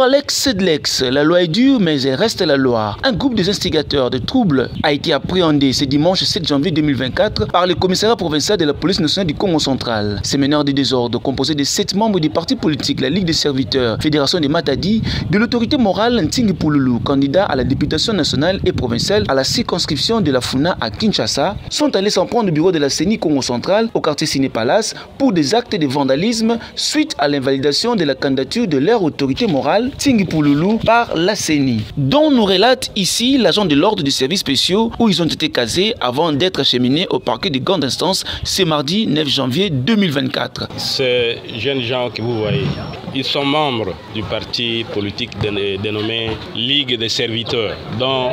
Pour Alex Sedlex, la loi est dure mais elle reste la loi. Un groupe des instigateurs de troubles a été appréhendé ce dimanche 7 janvier 2024 par le commissariat provincial de la police nationale du Congo central. Ces meneurs de désordre composés de 7 membres du parti politique, la Ligue des serviteurs, Fédération des Matadi, de l'autorité morale Ntingi Pululu, candidat à la députation nationale et provinciale à la circonscription de la Funa à Kinshasa, sont allés s'en prendre au bureau de la CENI Congo central au quartier Ciné Palace pour des actes de vandalisme suite à l'invalidation de la candidature de leur autorité morale Ntingi Pululu par la CENI, dont nous relate ici l'agent de l'ordre des services spéciaux où ils ont été casés avant d'être acheminés au parquet de grande instance ce mardi 9 janvier 2024. Ces jeunes gens que vous voyez, ils sont membres du parti politique dénommé Ligue des serviteurs, dont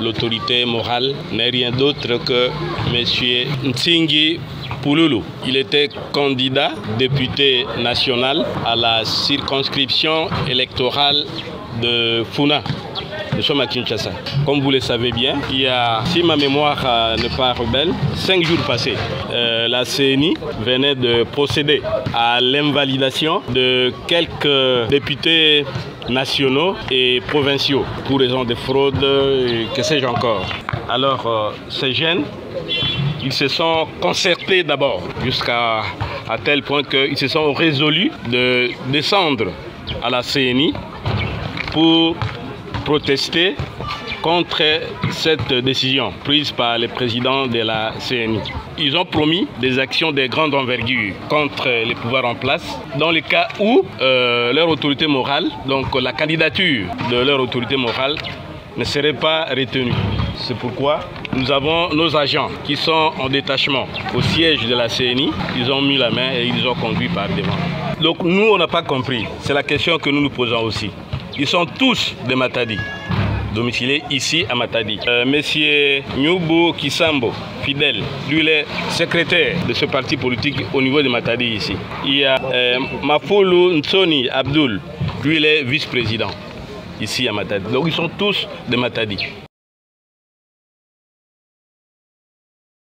l'autorité morale n'est rien d'autre que M. Ntingi Pululu. Il était candidat député national à la circonscription électorale de Funa. Nous sommes à Kinshasa. Comme vous le savez bien, il y a, si ma mémoire n'est pas rebelle, 5 jours passés, la CENI venait de procéder à l'invalidation de quelques députés nationaux et provinciaux pour raison de fraude, que sais-je encore. Alors, ces jeunes, ils se sont concertés d'abord, jusqu'à tel point qu'ils se sont résolus de descendre à la CENI pour protester contre cette décision prise par le président de la CENI. Ils ont promis des actions de grande envergure contre les pouvoirs en place dans le cas où leur autorité morale, donc la candidature de leur autorité morale, ne serait pas retenue. C'est pourquoi nous avons nos agents qui sont en détachement au siège de la CENI. Ils ont mis la main et ils ont conduit par devant. Donc nous, on n'a pas compris. C'est la question que nous nous posons aussi. Ils sont tous de Matadi, domiciliés ici à Matadi. Monsieur Nyubu Kisambo, fidèle, lui il est secrétaire de ce parti politique au niveau de Matadi ici. Il y a Mafulu Nsoni Abdul, lui il est vice-président ici à Matadi. Donc ils sont tous de Matadi.